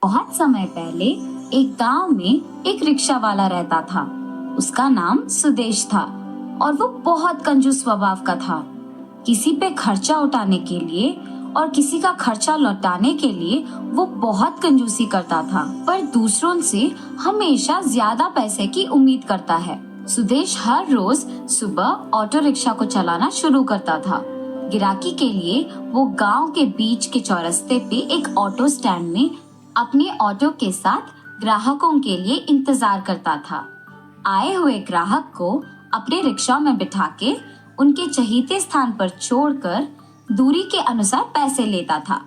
बहुत समय पहले एक गांव में एक रिक्शा वाला रहता था। उसका नाम सुदेश था और वो बहुत कंजूस स्वभाव का था। किसी पे खर्चा उठाने के लिए और किसी का खर्चा लौटाने के लिए वो बहुत कंजूसी करता था, पर दूसरों से हमेशा ज्यादा पैसे की उम्मीद करता है। सुदेश हर रोज सुबह ऑटो रिक्शा को चलाना शुरू करता था। गिराकी के लिए वो गांव के बीच के चौरस्ते पे एक ऑटो स्टैंड में अपने ऑटो के साथ ग्राहकों के लिए इंतजार करता था। आए हुए ग्राहक को अपने रिक्शा में बिठा के उनके चहीते स्थान पर छोड़कर दूरी के अनुसार पैसे लेता था।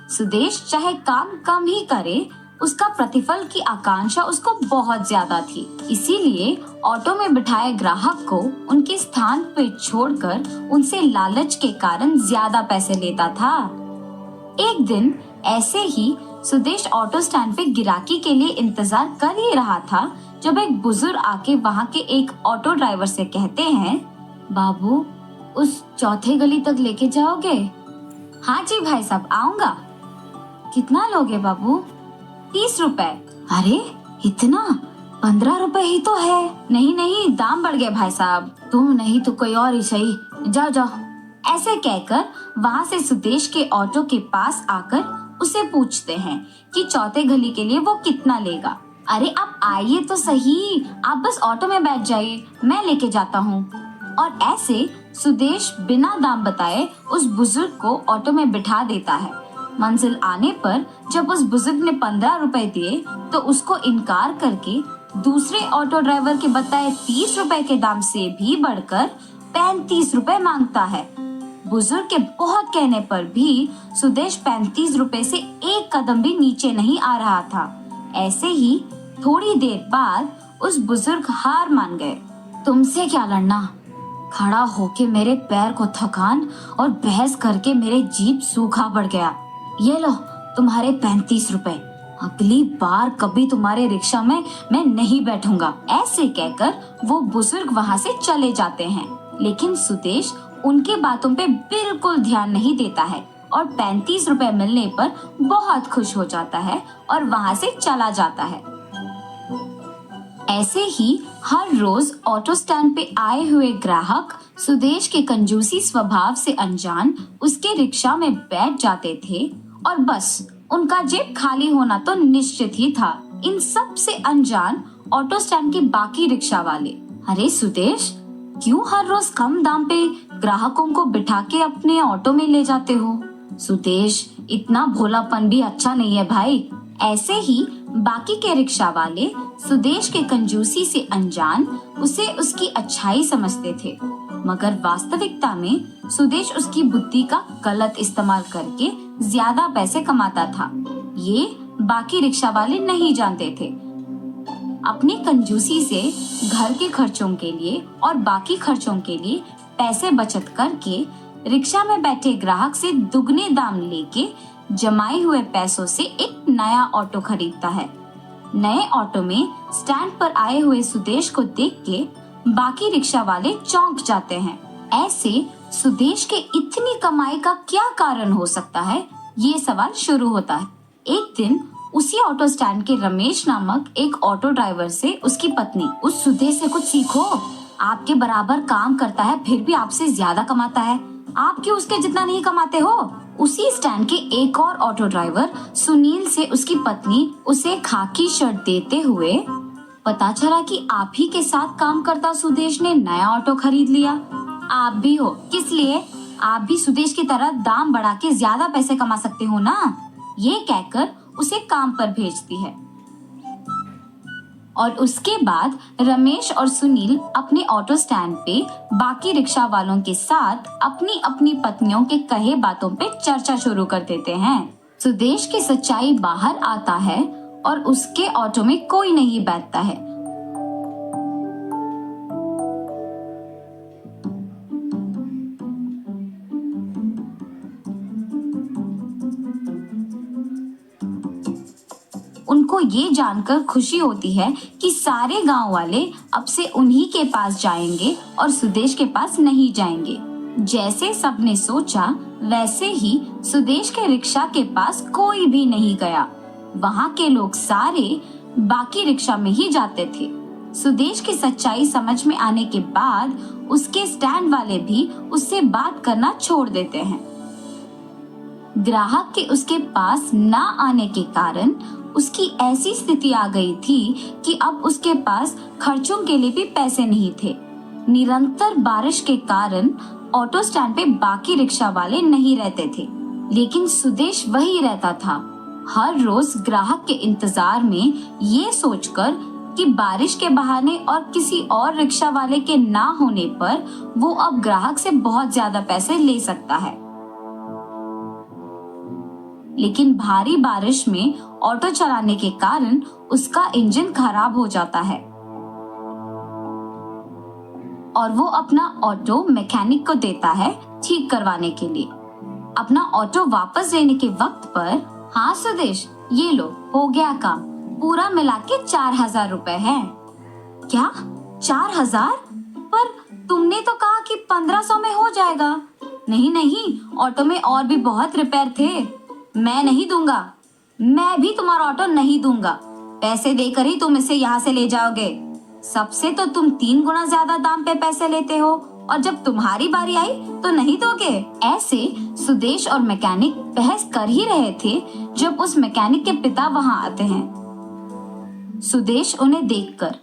सुदेश चाहे काम कम ही करे, उसका प्रतिफल की आकांक्षा उसको बहुत ज्यादा थी। इसीलिए ऑटो में बिठाए ग्राहक को उनके स्थान पे छोड़कर उनसे लालच के कारण ज्यादा पैसे लेता था। एक दिन ऐसे ही सुदेश ऑटो स्टैंड पे गिराकी के लिए इंतजार कर ही रहा था जब एक बुजुर्ग आके वहाँ के एक ऑटो ड्राइवर से कहते हैं, बाबू उस चौथे गली तक लेके जाओगे? हाँ जी भाई साहब, आऊंगा। कितना लोगे बाबू? 30 रुपए। अरे इतना? 15 रुपए ही तो है। नहीं नहीं, दाम बढ़ गए भाई साहब। तुम नहीं तो कोई और ही सही, जाओ जाओ। ऐसे कहकर वहाँ से सुदेश के ऑटो के पास आकर उसे पूछते हैं कि चौथे गली के लिए वो कितना लेगा। अरे आप आइए तो सही, आप बस ऑटो में बैठ जाइए, मैं लेके जाता हूँ। और ऐसे सुदेश बिना दाम बताए उस बुजुर्ग को ऑटो में बिठा देता है। मंजिल आने पर जब उस बुजुर्ग ने 15 रुपए दिए तो उसको इनकार करके दूसरे ऑटो ड्राइवर के बताए 30 रुपए के दाम से भी बढ़कर 35 रुपए मांगता है। बुजुर्ग के बहुत कहने पर भी सुदेश 35 रुपए से एक कदम भी नीचे नहीं आ रहा था। ऐसे ही थोड़ी देर बाद उस बुजुर्ग हार मान गए। तुमसे क्या लड़ना? खड़ा होके मेरे पैर को थकान और बहस करके मेरे जीभ सूखा पड़ गया। ये लो तुम्हारे 35 रुपए। अगली बार कभी तुम्हारे रिक्शा में मैं नहीं बैठूंगा। ऐसे कहकर वो बुजुर्ग वहाँ से चले जाते हैं, लेकिन सुदेश उनके बातों पे बिल्कुल ध्यान नहीं देता है और 35 रुपए मिलने पर बहुत खुश हो जाता है और वहाँ से चला जाता है। ऐसे ही हर रोज ऑटो स्टैंड पे आए हुए ग्राहक सुदेश के कंजूसी स्वभाव से अनजान उसके रिक्शा में बैठ जाते थे और बस उनका जेब खाली होना तो निश्चित ही था। इन सब से अनजान ऑटो स्टैंड के बाकी रिक्शा वाले, अरे सुदेश, क्यों हर रोज कम दाम पे ग्राहकों को बिठा के अपने ऑटो में ले जाते हो? सुदेश, इतना भोलापन भी अच्छा नहीं है भाई। ऐसे ही बाकी के रिक्शा वाले सुदेश के कंजूसी से अनजान उसे उसकी अच्छाई समझते थे, मगर वास्तविकता में सुदेश उसकी बुद्धि का गलत इस्तेमाल करके ज्यादा पैसे कमाता था। ये बाकी रिक्शा वाले नहीं जानते थे। अपनी कंजूसी से घर के खर्चों के लिए और बाकी खर्चों के लिए पैसे बचत करके रिक्शा में बैठे ग्राहक से दुगने दाम लेके जमाए हुए पैसों से एक नया ऑटो खरीदता है। नए ऑटो में स्टैंड पर आए हुए सुदेश को देख के बाकी रिक्शा वाले चौंक जाते हैं। ऐसे सुदेश के इतनी कमाई का क्या कारण हो सकता है, ये सवाल शुरू होता है। एक दिन उसी ऑटो स्टैंड के रमेश नामक एक ऑटो ड्राइवर से उसकी पत्नी, उस सुदेश से कुछ सीखो, आपके बराबर काम करता है फिर भी आपसे ज्यादा कमाता है, आप क्यों उसके जितना नहीं कमाते हो? उसी स्टैंड के एक और ऑटो ड्राइवर सुनील से उसकी पत्नी उसे खाकी शर्ट देते हुए, पता चला कि आप ही के साथ काम करता सुदेश ने नया ऑटो खरीद लिया। आप भी हो, किस लिए? आप भी सुदेश की तरह दाम बढ़ा के ज्यादा पैसे कमा सकते हो ना? ये कहकर उसे काम पर भेजती है। और उसके बाद रमेश और सुनील अपने ऑटो स्टैंड पे बाकी रिक्शा वालों के साथ अपनी अपनी पत्नियों के कहे बातों पे चर्चा शुरू कर देते हैं। सुदेश की सच्चाई बाहर आता है और उसके ऑटो में कोई नहीं बैठता है। उनको ये जानकर खुशी होती है कि सारे गांव वाले अब से उन्हीं के पास जाएंगे और सुदेश के पास नहीं जाएंगे। जैसे सबने सोचा वैसे ही सुदेश के रिक्शा के पास कोई भी नहीं गया। वहाँ के लोग सारे बाकी रिक्शा में ही जाते थे। सुदेश की सच्चाई समझ में आने के बाद उसके स्टैंड वाले भी उससे बात करना छोड़ देते हैं। ग्राहक के उसके पास ना आने के कारण उसकी ऐसी स्थिति आ गई थी कि अब उसके पास खर्चों के लिए भी पैसे नहीं थे। निरंतर बारिश के कारण ऑटो स्टैंड पे बाकी रिक्शा वाले नहीं रहते थे, लेकिन सुदेश वही रहता था, हर रोज ग्राहक के इंतजार में, ये सोचकर कि बारिश के बहाने और किसी और रिक्शा वाले के ना होने पर वो अब ग्राहक से बहुत ज्यादा पैसे ले सकता है। लेकिन भारी बारिश में ऑटो चलाने के कारण उसका इंजन खराब हो जाता है और वो अपना ऑटो मैकेनिक को देता है ठीक करवाने के लिए। अपना ऑटो वापस लेने के वक्त पर, हाँ सुदेश, ये लो, हो गया काम, पूरा मिला के 4,000 रुपए है। क्या 4,000? पर तुमने तो कहा कि 1,500 में हो जाएगा। नहीं नहीं, ऑटो में और भी बहुत रिपेयर थे, मैं नहीं दूंगा। मैं भी तुम्हारा ऑटो नहीं दूंगा, पैसे देकर ही तुम इसे यहाँ से ले जाओगे। सबसे तो तुम 3 गुना ज्यादा दाम पे पैसे लेते हो और जब तुम्हारी बारी आई तो नहीं दोगे। ऐसे सुदेश और मैकेनिक बहस कर ही रहे थे जब उस मैकेनिक के पिता वहाँ आते हैं। सुदेश उन्हें देखकर,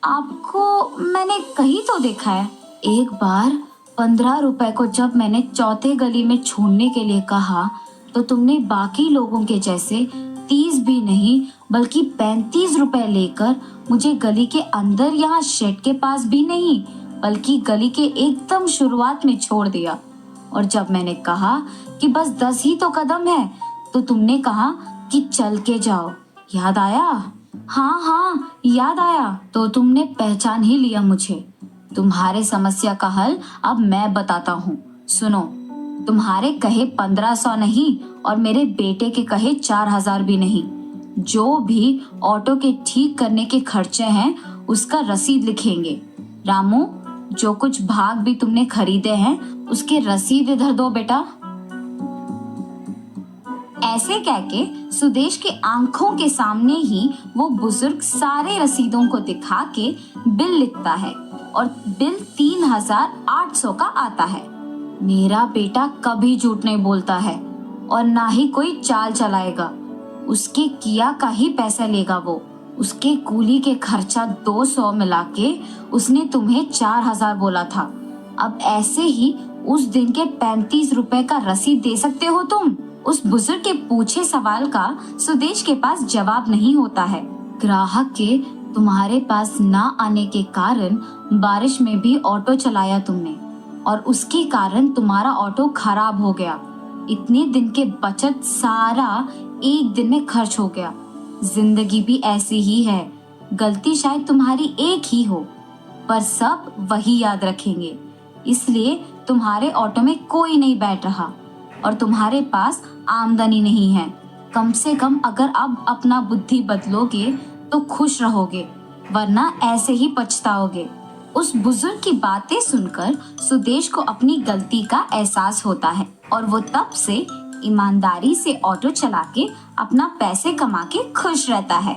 आपको मैंने कहीं तो देखा है। एक बार 15 रुपए को जब मैंने चौथे गली में छोड़ने के लिए कहा तो तुमने बाकी लोगों के जैसे 30 भी नहीं बल्कि 35 रुपए लेकर मुझे गली के अंदर, यहाँ शेड के पास भी नहीं बल्कि गली के एकदम शुरुआत में छोड़ दिया। और जब मैंने कहा कि बस 10 ही तो कदम है तो तुमने कहा कि चल के जाओ। याद आया? हाँ हाँ याद आया। तो तुमने पहचान ही लिया मुझे। तुम्हारे समस्या का हल अब मैं बताता हूँ, सुनो। तुम्हारे कहे 1,500 नहीं और मेरे बेटे के कहे 4,000 भी नहीं। जो भी ऑटो के ठीक करने के खर्चे हैं उसका रसीद लिखेंगे। रामू, जो कुछ भाग भी तुमने खरीदे हैं उसके रसीद इधर दो बेटा। ऐसे कह के सुदेश के आंखों के सामने ही वो बुजुर्ग सारे रसीदों को दिखा के बिल लिखता है और बिल 3,800 का आता है। मेरा बेटा कभी झूठ नहीं बोलता है और ना ही कोई चाल चलाएगा। उसके किया का ही पैसा लेगा वो। उसके कूली के खर्चा 200 मिला के उसने तुम्हें 4,000 बोला था। अब ऐसे ही उस दिन के 35 रुपए का रसीद दे सकते हो तुम? उस बुजुर्ग के पूछे सवाल का सुदेश के पास जवाब नहीं होता है। ग्राहक के तुम्हारे पास ना आने के कारण बारिश में भी ऑटो चलाया तुमने और उसके कारण तुम्हारा ऑटो खराब हो गया। इतने दिन के बचत सारा एक दिन में खर्च हो गया। जिंदगी भी ऐसी ही है, गलती शायद तुम्हारी एक ही हो पर सब वही याद रखेंगे। इसलिए तुम्हारे ऑटो में कोई नहीं बैठ रहा और तुम्हारे पास आमदनी नहीं है। कम से कम अगर अब अपना बुद्धि बदलोगे तो खुश रहोगे, वरना ऐसे ही पछताओगे। उस बुजुर्ग की बातें सुनकर सुदेश को अपनी गलती का एहसास होता है और वो तब से ईमानदारी से ऑटो चला के अपना पैसे कमा के खुश रहता है।